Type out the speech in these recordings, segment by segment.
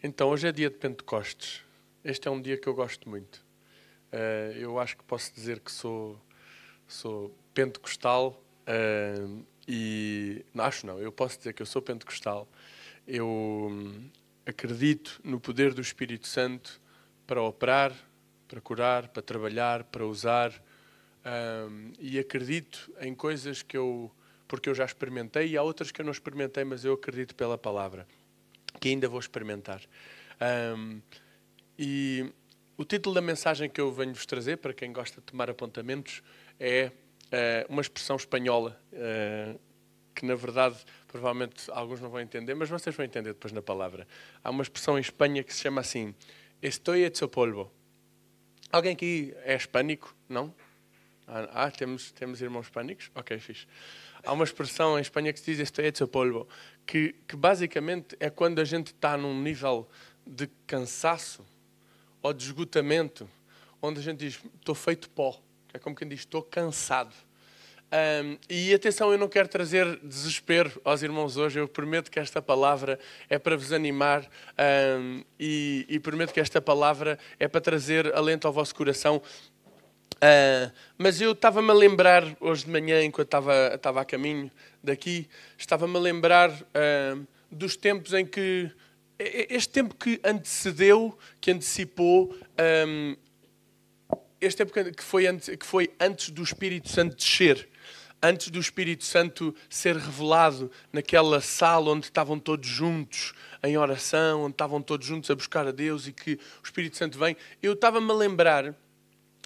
Então, hoje é dia de Pentecostes. Este é um dia que eu gosto muito. Eu acho que posso dizer que sou pentecostal eu posso dizer que eu sou pentecostal. Eu acredito no poder do Espírito Santo para operar, para curar, para trabalhar, para usar. E acredito em coisas porque eu já experimentei, e há outras que eu não experimentei, mas eu acredito pela palavra, que ainda vou experimentar. E o título da mensagem que eu venho-vos trazer, para quem gosta de tomar apontamentos, é uma expressão espanhola, que na verdade, provavelmente alguns não vão entender, mas vocês vão entender depois na palavra. Há uma expressão em Espanha que se chama assim: Estoy hecho polvo. Alguém aqui é hispânico? Não? Temos irmãos hispânicos? Ok, fixe. Há uma expressão em Espanha que se diz "estoy hecho polvo", que basicamente é quando a gente está num nível de cansaço ou de esgotamento, onde a gente diz estou feito pó. É como quem diz estou cansado. E atenção, eu não quero trazer desespero aos irmãos hoje. Eu prometo que esta palavra é para vos animar, e prometo que esta palavra é para trazer alento ao vosso coração. Mas eu estava-me a lembrar, hoje de manhã, enquanto estava a caminho daqui, estava-me a lembrar dos tempos em que, este tempo que antecedeu, que antecipou, este tempo que foi antes do Espírito Santo descer, antes do Espírito Santo ser revelado naquela sala onde estavam todos juntos em oração, onde estavam todos juntos a buscar a Deus e que o Espírito Santo vem. Eu estava-me a lembrar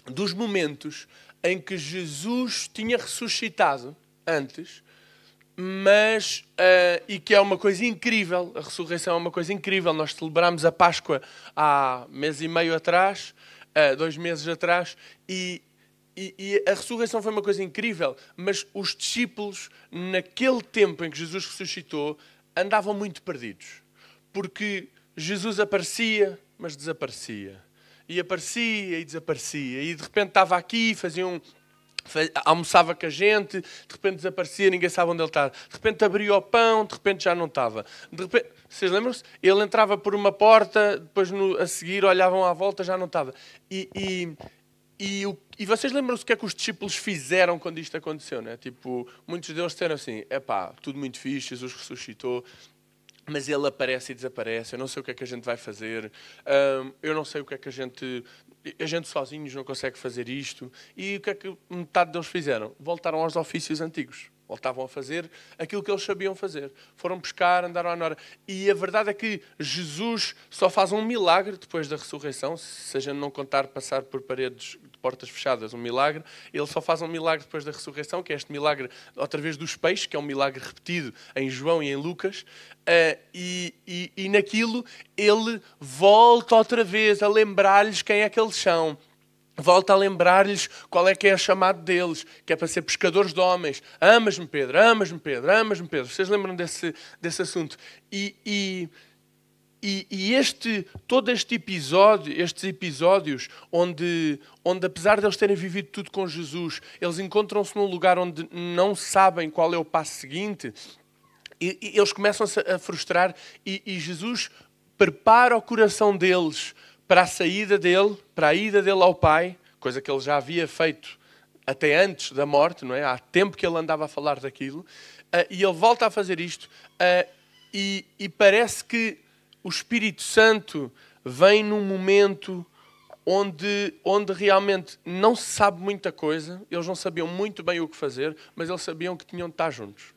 dos momentos em que Jesus tinha ressuscitado antes, mas e que é uma coisa incrível. A ressurreição é uma coisa incrível. Nós celebramos a Páscoa há mês e meio atrás, 2 meses atrás, e a ressurreição foi uma coisa incrível, mas os discípulos, naquele tempo em que Jesus ressuscitou, andavam muito perdidos, porque Jesus aparecia, mas desaparecia. E aparecia e desaparecia. E de repente estava aqui, almoçava com a gente, de repente desaparecia, ninguém sabe onde ele está. De repente abria o pão, de repente já não estava. De repente, vocês lembram-se? Ele entrava por uma porta, depois a seguir olhavam à volta, já não estava. E vocês lembram-se o que é que os discípulos fizeram quando isto aconteceu, né? Tipo, muitos deles disseram assim: tudo muito fixe, Jesus ressuscitou, mas ele aparece e desaparece, eu não sei o que é que a gente vai fazer, eu não sei o que é que a gente sozinhos não consegue fazer isto. E o que é que metade deles fizeram? Voltaram aos ofícios antigos. Voltavam a fazer aquilo que eles sabiam fazer. Foram pescar, andaram à nora. E a verdade é que Jesus só faz um milagre depois da ressurreição, se a gente não contar passar por paredes de portas fechadas, um milagre. Ele só faz um milagre depois da ressurreição, que é este milagre, outra vez, dos peixes, que é um milagre repetido em João e em Lucas. E naquilo ele volta outra vez a lembrar-lhes quem é que eles são. Volta a lembrar-lhes qual é que é a chamada deles, que é para ser pescadores de homens. Amas-me, Pedro, amas-me, Pedro, amas-me, Pedro. Vocês lembram desse assunto? Todo este episódio, estes episódios onde apesar de eles terem vivido tudo com Jesus, eles encontram-se num lugar onde não sabem qual é o passo seguinte, e eles começam-se a frustrar, e Jesus prepara o coração deles para a saída dele, para a ida dele ao Pai, coisa que ele já havia feito até antes da morte, não é? Há tempo que ele andava a falar daquilo, e ele volta a fazer isto, e parece que o Espírito Santo vem num momento onde realmente não se sabe muita coisa, eles não sabiam muito bem o que fazer, mas eles sabiam que tinham de estar juntos.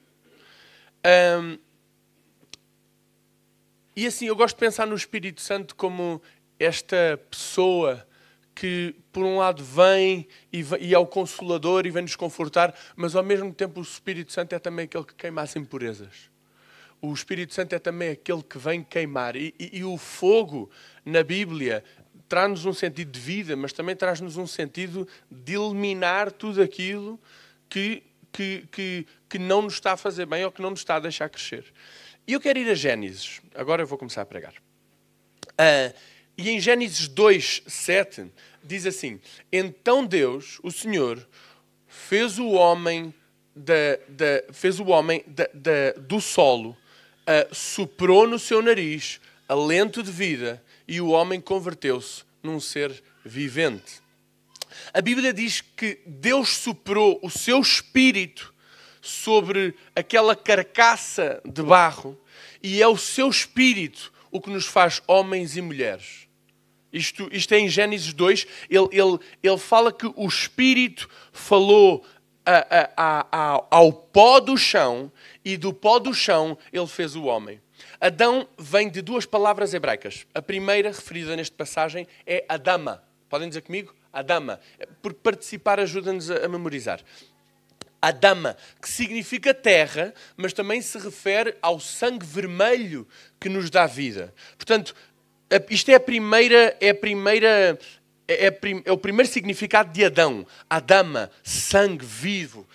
E assim, eu gosto de pensar no Espírito Santo como esta pessoa que, por um lado, vem e é o Consolador e vem-nos confortar, mas, ao mesmo tempo, o Espírito Santo é também aquele que queima as impurezas. O Espírito Santo é também aquele que vem queimar. E o fogo, na Bíblia, traz-nos um sentido de vida, mas também traz-nos um sentido de eliminar tudo aquilo que não nos está a fazer bem ou que não nos está a deixar crescer. E eu quero ir a Gênesis. Agora eu vou começar a pregar. E em Gênesis 2:7 diz assim: Então Deus, o Senhor, fez o homem do solo, soprou no seu nariz alento de vida, e o homem converteu-se num ser vivente. A Bíblia diz que Deus soprou o seu espírito sobre aquela carcaça de barro e é o seu espírito o que nos faz homens e mulheres. Isto é em Gênesis 2, ele fala que o espírito falou ao pó do chão e do pó do chão ele fez o homem. Adão vem de duas palavras hebraicas. A primeira, referida nesta passagem, é Adama. Podem dizer comigo? Adama. Por participar ajuda-nos a memorizar. Adama, que significa terra, mas também se refere ao sangue vermelho que nos dá vida. Portanto, isto é o primeiro significado de Adão. Adama, sangue vivo,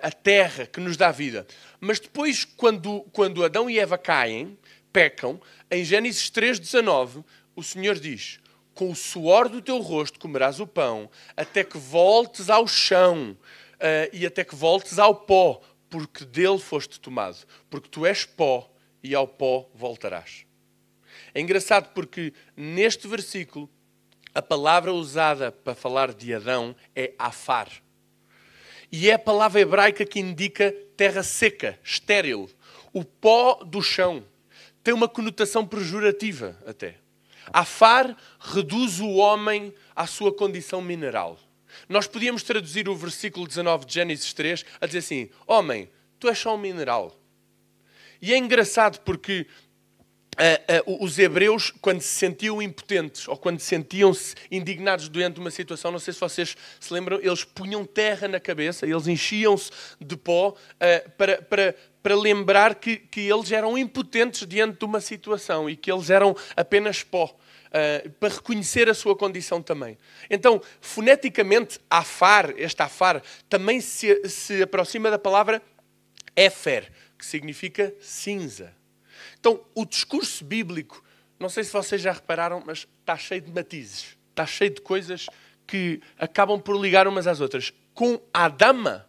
a terra que nos dá vida. Mas depois, quando Adão e Eva caem, pecam, em Gênesis 3,19, o Senhor diz: com o suor do teu rosto comerás o pão, até que voltes ao chão e até que voltes ao pó, porque dele foste tomado. Porque tu és pó e ao pó voltarás. É engraçado porque neste versículo a palavra usada para falar de Adão é afar. E é a palavra hebraica que indica terra seca, estéril. O pó do chão. Tem uma conotação pejorativa até. Afar reduz o homem à sua condição mineral. Nós podíamos traduzir o versículo 19 de Gênesis 3 a dizer assim: homem, tu és só um mineral. E é engraçado porque os hebreus, quando se sentiam impotentes ou quando sentiam-se indignados diante de uma situação, não sei se vocês se lembram, eles punham terra na cabeça, eles enchiam-se de pó para lembrar que eles eram impotentes diante de uma situação e que eles eram apenas pó, para reconhecer a sua condição também. Então, foneticamente, este afar, também se aproxima da palavra éfer, que significa cinza. Então, o discurso bíblico, não sei se vocês já repararam, mas está cheio de matizes. Está cheio de coisas que acabam por ligar umas às outras. Com Adama,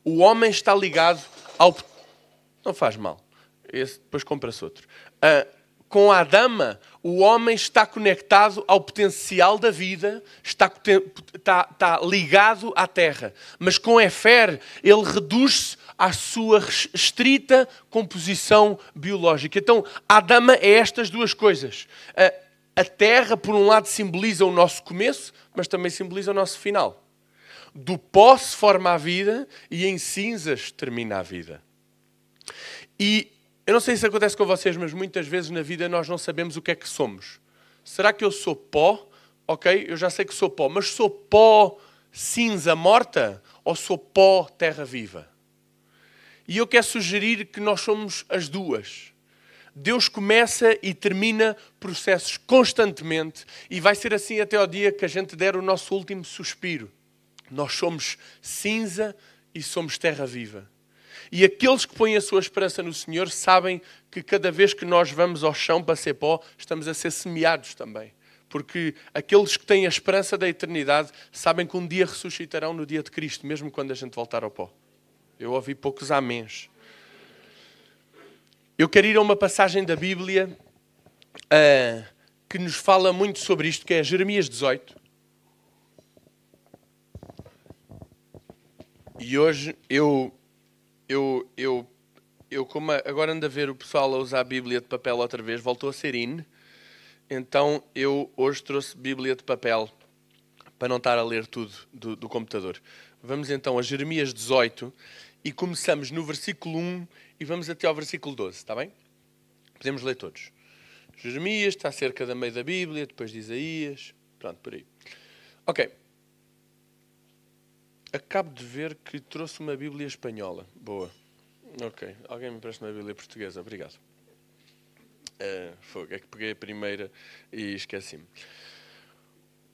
o homem está ligado ao... Não faz mal. Esse depois compra-se outro. Com Adama, o homem está conectado ao potencial da vida, está ligado à terra. Mas com Efer, ele reduz-se à sua estrita composição biológica. Então, Adama é estas duas coisas. A terra, por um lado, simboliza o nosso começo, mas também simboliza o nosso final. Do pó se forma a vida e em cinzas termina a vida. E eu não sei se acontece com vocês, mas muitas vezes na vida nós não sabemos o que é que somos. Será que eu sou pó? Ok, eu já sei que sou pó, mas sou pó cinza morta ou sou pó terra viva? E eu quero sugerir que nós somos as duas. Deus começa e termina processos constantemente e vai ser assim até ao dia que a gente der o nosso último suspiro. Nós somos cinza e somos terra viva. E aqueles que põem a sua esperança no Senhor sabem que cada vez que nós vamos ao chão para ser pó, estamos a ser semeados também. Porque aqueles que têm a esperança da eternidade sabem que um dia ressuscitarão no dia de Cristo, mesmo quando a gente voltar ao pó. Eu ouvi poucos améns. Eu quero ir a uma passagem da Bíblia que nos fala muito sobre isto, que é Jeremias 18. E hoje eu como agora ando a ver o pessoal a usar a Bíblia de papel outra vez, voltou a ser in. Então eu hoje trouxe Bíblia de papel para não estar a ler tudo do computador. Vamos então a Jeremias 18 e começamos no versículo 1 e vamos até ao versículo 12, está bem? Podemos ler todos. Jeremias está cerca da meio da Bíblia, depois de Isaías, pronto, por aí. Ok. Acabo de ver que trouxe uma Bíblia espanhola. Boa. Ok. Alguém me empresta uma Bíblia portuguesa? Obrigado. É que peguei a primeira e esqueci-me.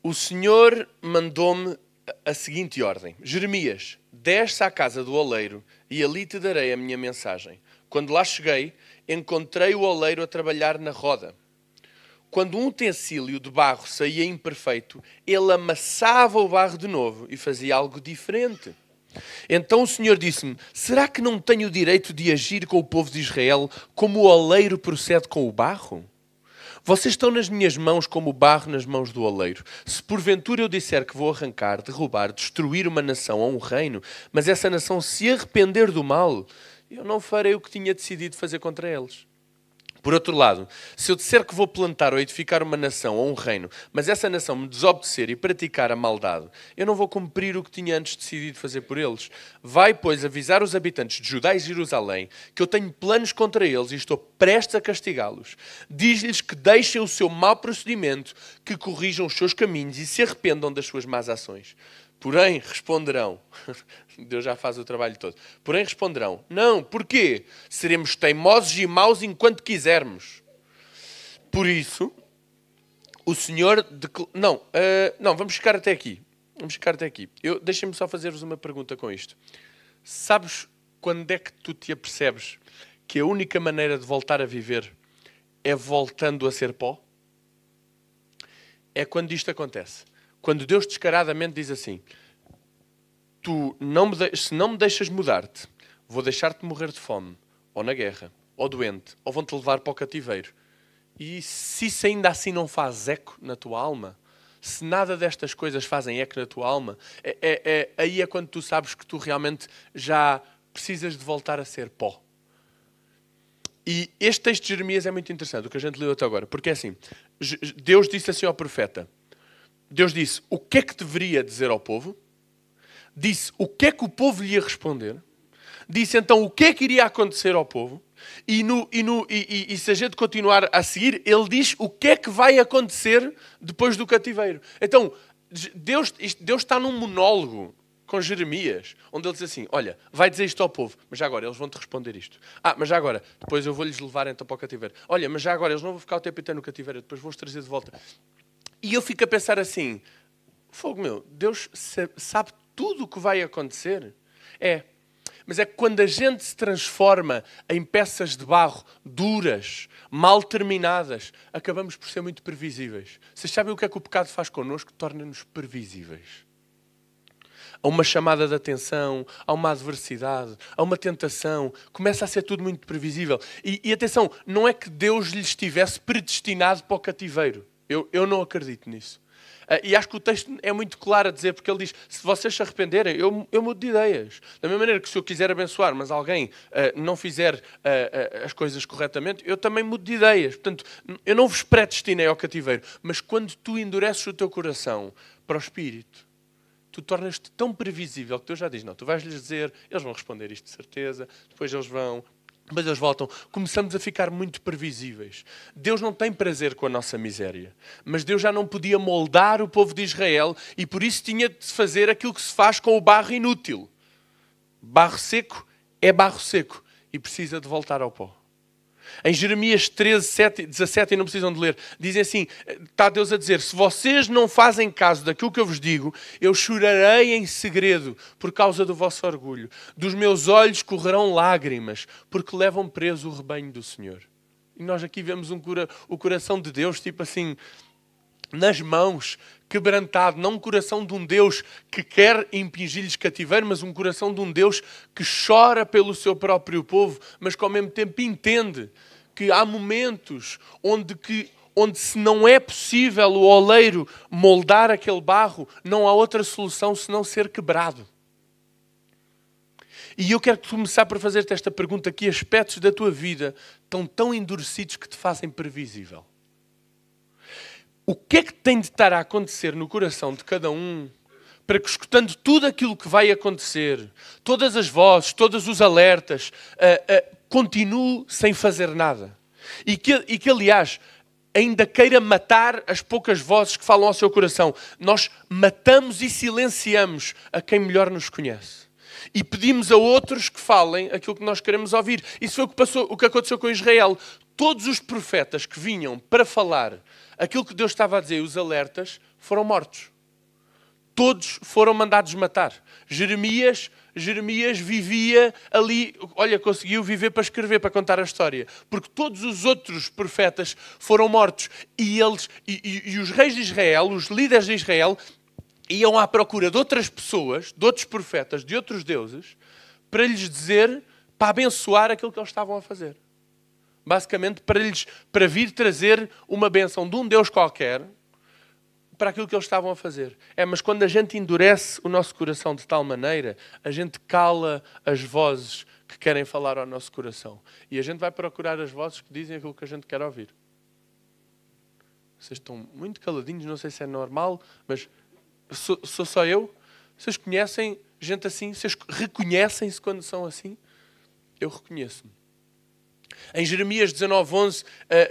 O Senhor mandou-me a seguinte ordem. Jeremias, desce à casa do oleiro e ali te darei a minha mensagem. Quando lá cheguei, encontrei o oleiro a trabalhar na roda. Quando um utensílio de barro saía imperfeito, ele amassava o barro de novo e fazia algo diferente. Então o Senhor disse-me, será que não tenho o direito de agir com o povo de Israel como o oleiro procede com o barro? Vocês estão nas minhas mãos como o barro nas mãos do oleiro. Se porventura eu disser que vou arrancar, derrubar, destruir uma nação ou um reino, mas essa nação se arrepender do mal, eu não farei o que tinha decidido fazer contra eles. Por outro lado, se eu disser que vou plantar ou edificar uma nação ou um reino, mas essa nação me desobedecer e praticar a maldade, eu não vou cumprir o que tinha antes decidido fazer por eles. Vai, pois, avisar os habitantes de Judá e Jerusalém que eu tenho planos contra eles e estou prestes a castigá-los. Diz-lhes que deixem o seu mau procedimento, que corrijam os seus caminhos e se arrependam das suas más ações. Porém, responderão, Deus já faz o trabalho todo, porém responderão, não, porquê? Seremos teimosos e maus enquanto quisermos. Por isso, o Senhor... Não, vamos ficar até aqui. Deixem-me só fazer-vos uma pergunta com isto. Sabes quando é que tu te apercebes que a única maneira de voltar a viver é voltando a ser pó? É quando isto acontece. Quando Deus descaradamente diz assim, se não me deixas mudar-te, vou deixar-te morrer de fome, ou na guerra, ou doente, ou vão-te levar para o cativeiro. E se isso ainda assim não faz eco na tua alma, se nada destas coisas fazem eco na tua alma, aí é quando tu sabes que tu realmente já precisas de voltar a ser pó. E este texto de Jeremias é muito interessante, o que a gente leu até agora, porque é assim, Deus disse assim ao profeta, Deus disse o que é que deveria dizer ao povo, disse o que é que o povo lhe ia responder, disse então o que é que iria acontecer ao povo, e se a gente continuar a seguir, ele diz o que é que vai acontecer depois do cativeiro. Então, Deus está num monólogo com Jeremias, onde ele diz assim, olha, vai dizer isto ao povo, mas já agora eles vão-te responder isto. Mas já agora, depois eu vou-lhes levar então para o cativeiro. Olha, mas já agora eles não vão ficar o tempo inteiro no cativeiro, depois vou-os trazer de volta. E eu fico a pensar assim, fogo meu, Deus sabe tudo o que vai acontecer? Mas é que quando a gente se transforma em peças de barro duras, mal terminadas, acabamos por ser muito previsíveis. Vocês sabem o que é que o pecado faz connosco? Torna-nos previsíveis. Há uma chamada de atenção, há uma adversidade, há uma tentação, começa a ser tudo muito previsível. E atenção, não é que Deus lhes estivesse predestinado para o cativeiro. Eu não acredito nisso. E acho que o texto é muito claro a dizer, porque ele diz, se vocês se arrependerem, eu mudo de ideias. Da mesma maneira que se eu quiser abençoar, mas alguém não fizer as coisas corretamente, eu também mudo de ideias. Portanto, eu não vos predestinei ao cativeiro, mas quando tu endureces o teu coração para o Espírito, tu tornas-te tão previsível que Deus já diz, não, tu vais-lhes dizer, eles vão responder isto de certeza, depois eles vão... Mas eles voltam. Começamos a ficar muito previsíveis. Deus não tem prazer com a nossa miséria. Mas Deus já não podia moldar o povo de Israel e por isso tinha de fazer aquilo que se faz com o barro inútil. Barro seco é barro seco e precisa de voltar ao pó. Em Jeremias 13, 17, e não precisam de ler, dizem assim, está Deus a dizer, se vocês não fazem caso daquilo que eu vos digo, eu chorarei em segredo por causa do vosso orgulho. Dos meus olhos correrão lágrimas, porque levam preso o rebanho do Senhor. E nós aqui vemos o coração de Deus, tipo assim, nas mãos, quebrantado. Não um coração de um Deus que quer impingir-lhes cativeiro, mas um coração de um Deus que chora pelo seu próprio povo, mas que ao mesmo tempo entende que há momentos onde se não é possível o oleiro moldar aquele barro, não há outra solução senão ser quebrado. E eu quero começar por fazer-te esta pergunta: que aspectos da tua vida estão tão endurecidos que te fazem previsível? O que é que tem de estar a acontecer no coração de cada um para que, escutando tudo aquilo que vai acontecer, todas as vozes, todos os alertas, continue sem fazer nada? E que, aliás, ainda queira matar as poucas vozes que falam ao seu coração. Nós matamos e silenciamos a quem melhor nos conhece. E pedimos a outros que falem aquilo que nós queremos ouvir. Isso foi o que aconteceu com Israel. Todos os profetas que vinham para falar aquilo que Deus estava a dizer, os alertas, foram mortos. Todos foram mandados matar. Jeremias vivia ali, conseguiu viver para escrever, para contar a história. Porque todos os outros profetas foram mortos. E os reis de Israel, os líderes de Israel, iam à procura de outras pessoas, de outros profetas, de outros deuses, para lhes dizer, para abençoar aquilo que eles estavam a fazer. basicamente para vir trazer uma bênção de um Deus qualquer para aquilo que eles estavam a fazer. Mas quando a gente endurece o nosso coração de tal maneira, a gente cala as vozes que querem falar ao nosso coração. E a gente vai procurar as vozes que dizem aquilo que a gente quer ouvir. Vocês estão muito caladinhos, não sei se é normal, mas sou só eu? Vocês conhecem gente assim? Vocês reconhecem-se quando são assim? Eu reconheço-me. Em Jeremias 19:11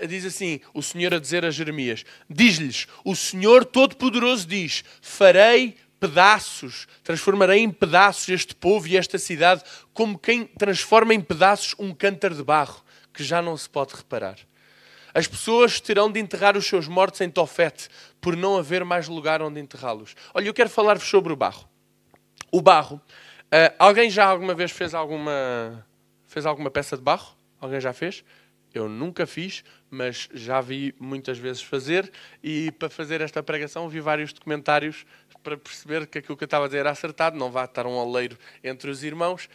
diz assim, o Senhor a dizer a Jeremias, diz-lhes, o Senhor Todo-Poderoso diz, farei pedaços, transformarei em pedaços este povo e esta cidade, como quem transforma em pedaços um cântaro de barro, que já não se pode reparar. As pessoas terão de enterrar os seus mortos em Tofete, por não haver mais lugar onde enterrá-los. Olha, eu quero falar-vos sobre o barro. O barro, alguém já alguma vez fez alguma peça de barro? Alguém já fez? Eu nunca fiz, mas já vi muitas vezes fazer. E para fazer esta pregação vi vários documentários para perceber que aquilo que eu estava a dizer era acertado. Não vai estar um oleiro entre os irmãos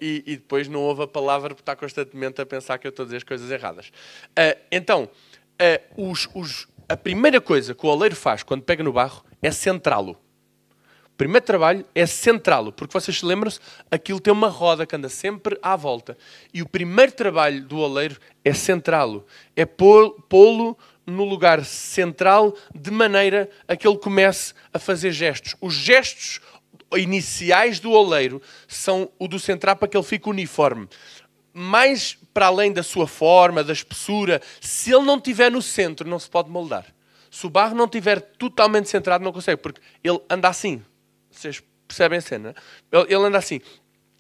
e depois não ouve a palavra porque está constantemente a pensar que eu estou a dizer as coisas erradas. A primeira coisa que o oleiro faz quando pega no barro é centrá-lo. O primeiro trabalho é centrá-lo, porque vocês se lembram-se, aquilo tem uma roda que anda sempre à volta. E o primeiro trabalho do oleiro é centrá-lo, é pô-lo no lugar central de maneira a que ele comece a fazer gestos. Os gestos iniciais do oleiro são o do centrar para que ele fique uniforme. Mais para além da sua forma, da espessura, se ele não estiver no centro, não se pode moldar. Se o barro não estiver totalmente centrado, não consegue, porque ele anda assim. Vocês percebem a cena? Ele anda assim.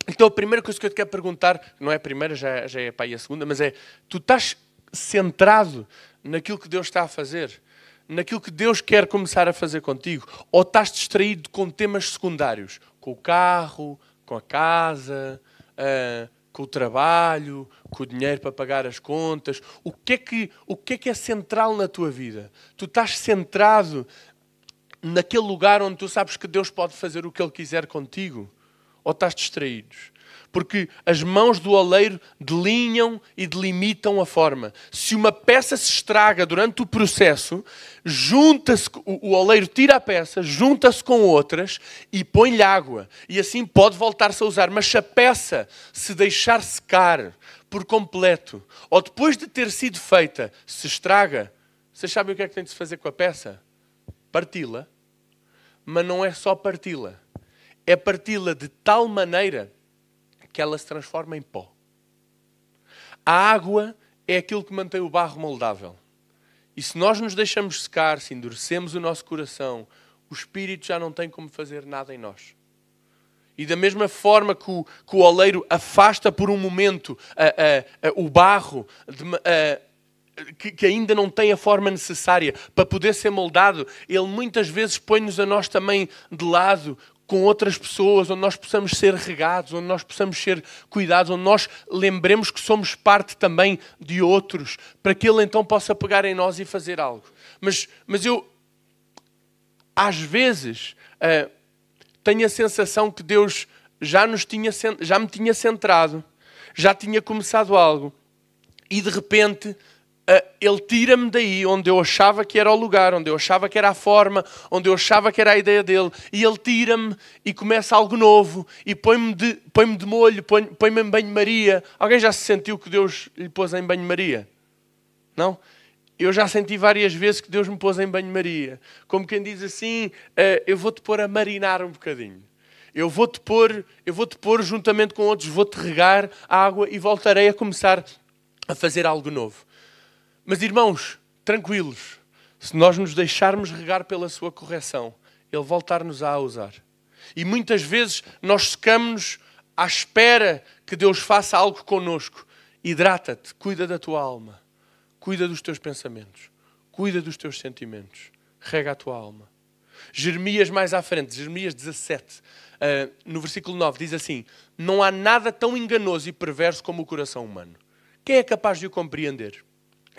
Então a primeira coisa que eu te quero perguntar, não é a primeira, já é para aí a segunda, mas é, tu estás centrado naquilo que Deus está a fazer? Naquilo que Deus quer começar a fazer contigo? Ou estás distraído com temas secundários? Com o carro, com a casa, com o trabalho, com o dinheiro para pagar as contas? O que é que é central na tua vida? Tu estás centrado naquele lugar onde tu sabes que Deus pode fazer o que Ele quiser contigo? Ou estás distraído? Porque as mãos do oleiro delinham e delimitam a forma. Se uma peça se estraga durante o processo, junta-se, o oleiro tira a peça, junta-se com outras e põe-lhe água. E assim pode voltar-se a usar. Mas se a peça se deixar secar por completo, ou depois de ter sido feita, se estraga, vocês sabem o que é que tem de se fazer com a peça? Parti-la, mas não é só parti-la. É parti-la de tal maneira que ela se transforma em pó. A água é aquilo que mantém o barro moldável. E se nós nos deixamos secar, se endurecemos o nosso coração, o Espírito já não tem como fazer nada em nós. E da mesma forma que o oleiro afasta por um momento o barro que ainda não tem a forma necessária para poder ser moldado, ele muitas vezes põe-nos a nós também de lado com outras pessoas, onde nós possamos ser regados, onde nós possamos ser cuidados, onde nós lembremos que somos parte também de outros, para que ele então possa pegar em nós e fazer algo. Mas eu, às vezes, tenho a sensação que Deus já me tinha centrado, já tinha começado algo, e de repente Ele tira-me daí onde eu achava que era o lugar, onde eu achava que era a forma, onde eu achava que era a ideia dele, e Ele tira-me e começa algo novo e põe-me de molho, põe-me em banho-maria. Alguém já se sentiu que Deus lhe pôs em banho-maria? Não? Eu já senti várias vezes que Deus me pôs em banho-maria. Como quem diz assim, eu vou-te pôr a marinar um bocadinho. Eu vou-te pôr juntamente com outros, vou-te regar a água e voltarei a começar a fazer algo novo. Mas irmãos, tranquilos, se nós nos deixarmos regar pela sua correção, Ele voltar-nos a usar. E muitas vezes nós secamos-nos à espera que Deus faça algo connosco. Hidrata-te, cuida da tua alma, cuida dos teus pensamentos, cuida dos teus sentimentos, rega a tua alma. Jeremias mais à frente, Jeremias 17, no versículo 9, diz assim: não há nada tão enganoso e perverso como o coração humano. Quem é capaz de o compreender?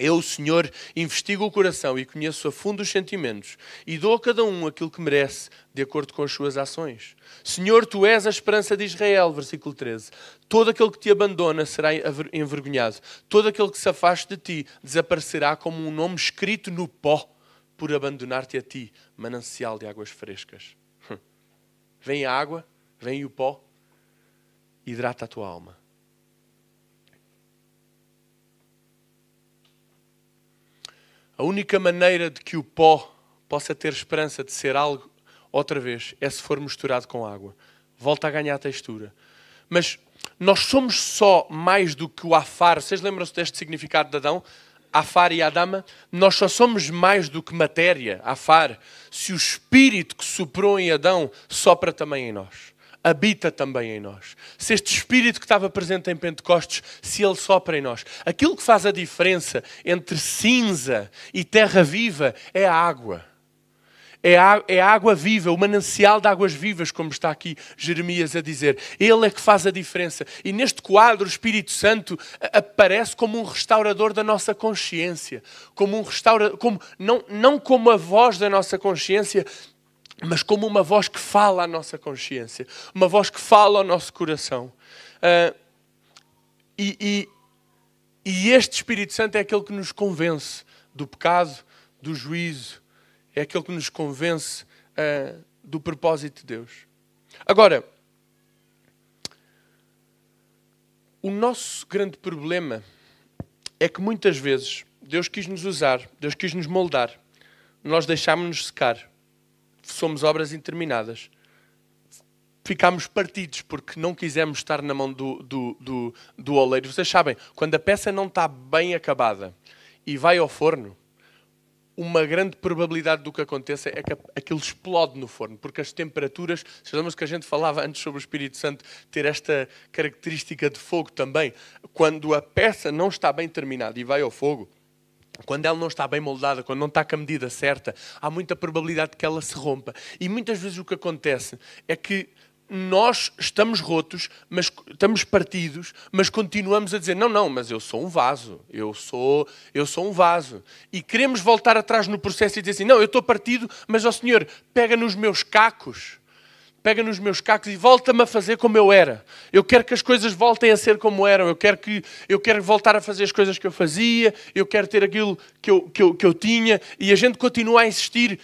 Eu, o Senhor, investigo o coração e conheço a fundo os sentimentos e dou a cada um aquilo que merece, de acordo com as suas ações. Senhor, Tu és a esperança de Israel, versículo 13. Todo aquele que Te abandona será envergonhado. Todo aquele que se afaste de Ti desaparecerá como um nome escrito no pó, por abandonar-te a Ti, manancial de águas frescas. Vem a água, vem o pó, hidrata a tua alma. A única maneira de que o pó possa ter esperança de ser algo outra vez é se for misturado com água. Volta a ganhar textura. Mas nós somos só mais do que o afar. Vocês lembram-se deste significado de Adão? Afar e Adama? Nós só somos mais do que matéria, afar, se o espírito que soprou em Adão sopra também em nós. Habita também em nós. Se este Espírito que estava presente em Pentecostes, se ele sopra em nós. Aquilo que faz a diferença entre cinza e terra viva é a água. É a água viva, o manancial de águas vivas, como está aqui Jeremias a dizer. Ele é que faz a diferença. E neste quadro, o Espírito Santo aparece como um restaurador da nossa consciência. Como um restaurador, não como a voz da nossa consciência, mas como uma voz que fala à nossa consciência, uma voz que fala ao nosso coração. E este Espírito Santo é aquele que nos convence do pecado, do juízo, é aquele que nos convence do propósito de Deus. Agora, o nosso grande problema é que muitas vezes Deus quis nos usar, Deus quis nos moldar, nós deixámos-nos secar. Somos obras interminadas. Ficámos partidos porque não quisemos estar na mão do oleiro. Vocês sabem, quando a peça não está bem acabada e vai ao forno, uma grande probabilidade do que aconteça é que aquilo explode no forno, porque as temperaturas, vocês lembram-se que a gente falava antes sobre o Espírito Santo ter esta característica de fogo também. Quando a peça não está bem terminada e vai ao fogo, quando ela não está bem moldada, quando não está com a medida certa, há muita probabilidade de que ela se rompa. E muitas vezes o que acontece é que nós estamos rotos, mas estamos partidos, mas continuamos a dizer, não, mas eu sou um vaso, eu sou um vaso. E queremos voltar atrás no processo e dizer assim, não, eu estou partido, mas ó Senhor, pega nos meus cacos e volta-me a fazer como eu era. Eu quero que as coisas voltem a ser como eram. Eu quero voltar a fazer as coisas que eu fazia. Eu quero ter aquilo que eu tinha. E a gente continua a insistir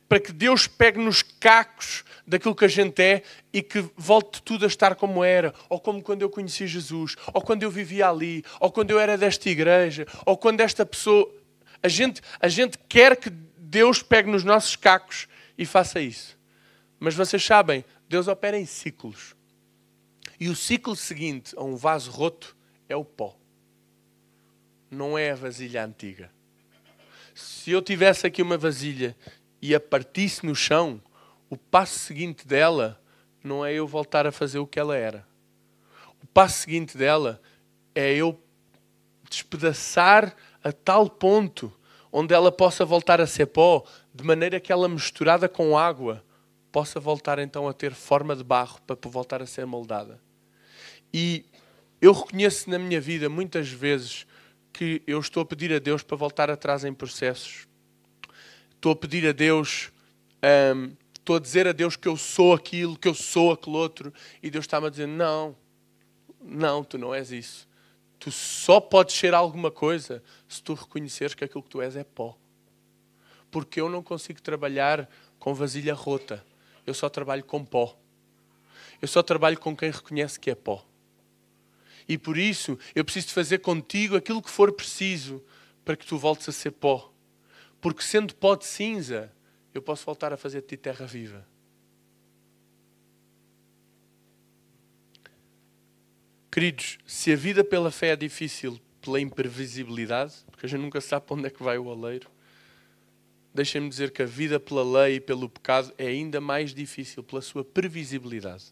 para que Deus pegue nos cacos daquilo que a gente é e que volte tudo a estar como era. Ou como quando eu conheci Jesus. Ou quando eu vivia ali. Ou quando eu era desta igreja. Ou quando esta pessoa... A gente quer que Deus pegue nos nossos cacos e faça isso. Mas vocês sabem, Deus opera em ciclos. E o ciclo seguinte a um vaso roto é o pó. Não é a vasilha antiga. Se eu tivesse aqui uma vasilha e a partisse no chão, o passo seguinte dela não é eu voltar a fazer o que ela era. O passo seguinte dela é eu despedaçar a tal ponto onde ela possa voltar a ser pó, de maneira que ela misturada com água possa voltar então a ter forma de barro para voltar a ser moldada. E eu reconheço na minha vida muitas vezes que eu estou a pedir a Deus para voltar atrás em processos. Estou a pedir a Deus, estou a dizer a Deus que eu sou aquilo, que eu sou aquele outro, e Deus está-me a dizer, não, tu não és isso. Tu só podes ser alguma coisa se tu reconheceres que aquilo que tu és é pó. Porque eu não consigo trabalhar com vasilha rota. Eu só trabalho com pó. Eu só trabalho com quem reconhece que é pó. E por isso, eu preciso de fazer contigo aquilo que for preciso para que tu voltes a ser pó. Porque sendo pó de cinza, eu posso voltar a fazer de ti terra viva. Queridos, se a vida pela fé é difícil pela imprevisibilidade, porque a gente nunca sabe para onde é que vai o oleiro, deixem-me dizer que a vida pela lei e pelo pecado é ainda mais difícil pela sua previsibilidade.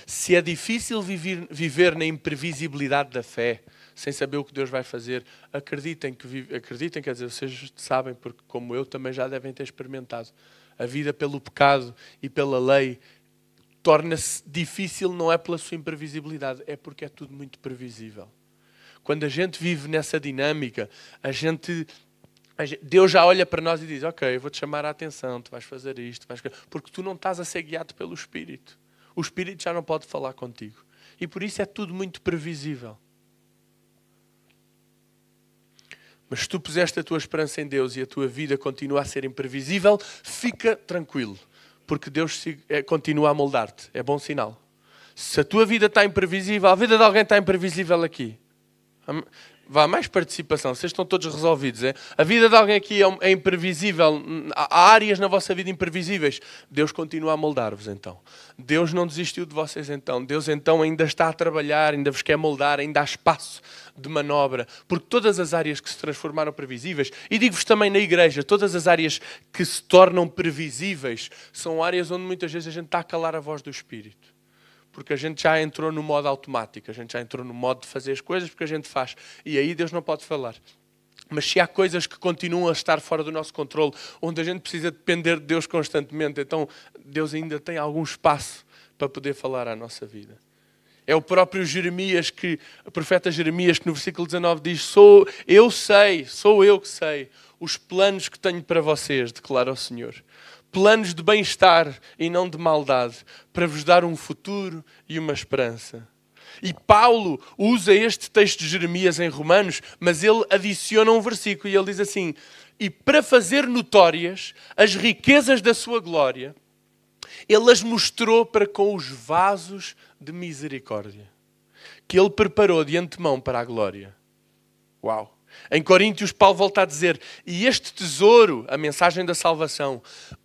Se é difícil viver na imprevisibilidade da fé, sem saber o que Deus vai fazer, acreditem, quer dizer, vocês sabem, porque como eu também já devem ter experimentado, a vida pelo pecado e pela lei torna-se difícil não é pela sua imprevisibilidade, é porque é tudo muito previsível. Quando a gente vive nessa dinâmica, Deus já olha para nós e diz, ok, eu vou-te chamar a atenção, tu vais fazer isto, porque tu não estás a ser guiado pelo Espírito. O Espírito já não pode falar contigo. E por isso é tudo muito previsível. Mas se tu puseste a tua esperança em Deus e a tua vida continua a ser imprevisível, fica tranquilo. Porque Deus continua a moldar-te. É bom sinal. Se a tua vida está imprevisível, a vida de alguém está imprevisível aqui. Vá, mais participação. Vocês estão todos resolvidos. É? A vida de alguém aqui é imprevisível. Há áreas na vossa vida imprevisíveis. Deus continua a moldar-vos então. Deus não desistiu de vocês então. Deus então ainda está a trabalhar, ainda vos quer moldar, ainda há espaço de manobra. Porque todas as áreas que se transformaram previsíveis, e digo-vos também na igreja, todas as áreas que se tornam previsíveis são áreas onde muitas vezes a gente está a calar a voz do Espírito. Porque a gente já entrou no modo automático, a gente já entrou no modo de fazer as coisas porque a gente faz. E aí Deus não pode falar. Mas se há coisas que continuam a estar fora do nosso controle, onde a gente precisa depender de Deus constantemente, então Deus ainda tem algum espaço para poder falar à nossa vida. É o próprio Jeremias, o profeta Jeremias, que no versículo 19 diz, sou eu que sei, os planos que tenho para vocês, declara o Senhor. Planos de bem-estar e não de maldade, para vos dar um futuro e uma esperança. E Paulo usa este texto de Jeremias em Romanos, mas ele adiciona um versículo e ele diz assim, e para fazer notórias as riquezas da sua glória, ele as mostrou para com os vasos de misericórdia, que ele preparou de antemão para a glória. Uau! Em Coríntios, Paulo volta a dizer, e este tesouro, a mensagem da salvação,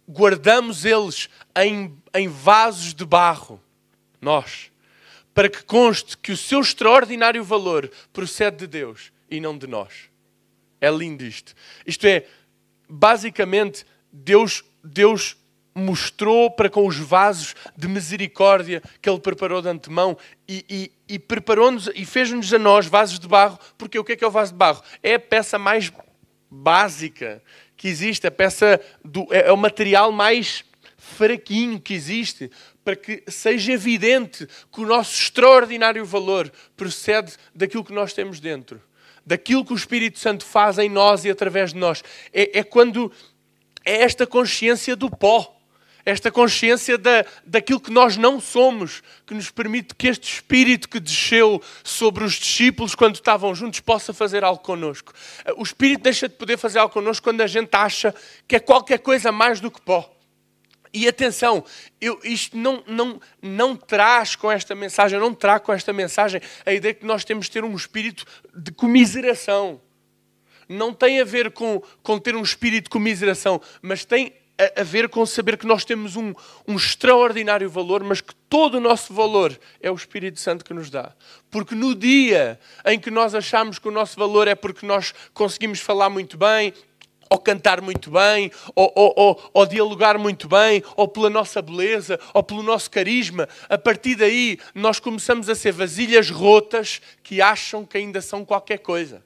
guardamos eles em vasos de barro, nós, para que conste que o seu extraordinário valor procede de Deus e não de nós. É lindo isto. Isto é, basicamente, Deus mostrou para com os vasos de misericórdia que Ele preparou de antemão e preparou-nos e fez-nos a nós vasos de barro, porque o que é o vaso de barro? É a peça mais básica que existe, é o material mais fraquinho que existe, para que seja evidente que o nosso extraordinário valor procede daquilo que nós temos dentro, daquilo que o Espírito Santo faz em nós e através de nós. É esta consciência do pó, esta consciência daquilo que nós não somos, que nos permite que este Espírito que desceu sobre os discípulos quando estavam juntos possa fazer algo connosco. O Espírito deixa de poder fazer algo connosco quando a gente acha que é qualquer coisa mais do que pó. E atenção, isto não traz com esta mensagem, eu não trago com esta mensagem a ideia que nós temos de ter um espírito de comiseração. Não tem a ver com ter um espírito de comiseração, mas tem a ver com saber que nós temos um extraordinário valor, mas que todo o nosso valor é o Espírito Santo que nos dá. Porque no dia em que nós achamos que o nosso valor é porque nós conseguimos falar muito bem, ou cantar muito bem, ou dialogar muito bem, ou pela nossa beleza, ou pelo nosso carisma, a partir daí nós começamos a ser vasilhas rotas que acham que ainda são qualquer coisa.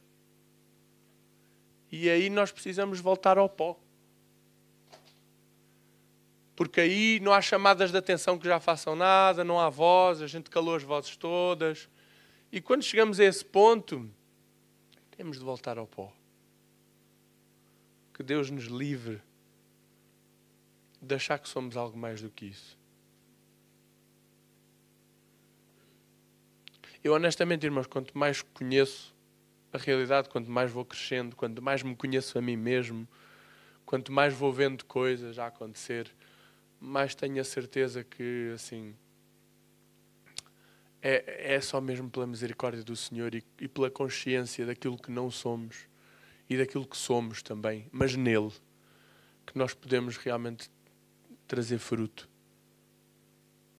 E aí nós precisamos voltar ao pó. Porque aí não há chamadas de atenção que já façam nada, não há voz, a gente calou as vozes todas. E quando chegamos a esse ponto, temos de voltar ao pó. Que Deus nos livre de achar que somos algo mais do que isso. Eu honestamente, irmãos, quanto mais conheço a realidade, quanto mais vou crescendo, quanto mais me conheço a mim mesmo, quanto mais vou vendo coisas a acontecer, mais tenho a certeza que, assim, é só mesmo pela misericórdia do Senhor e pela consciência daquilo que não somos e daquilo que somos também, mas nele, que nós podemos realmente trazer fruto.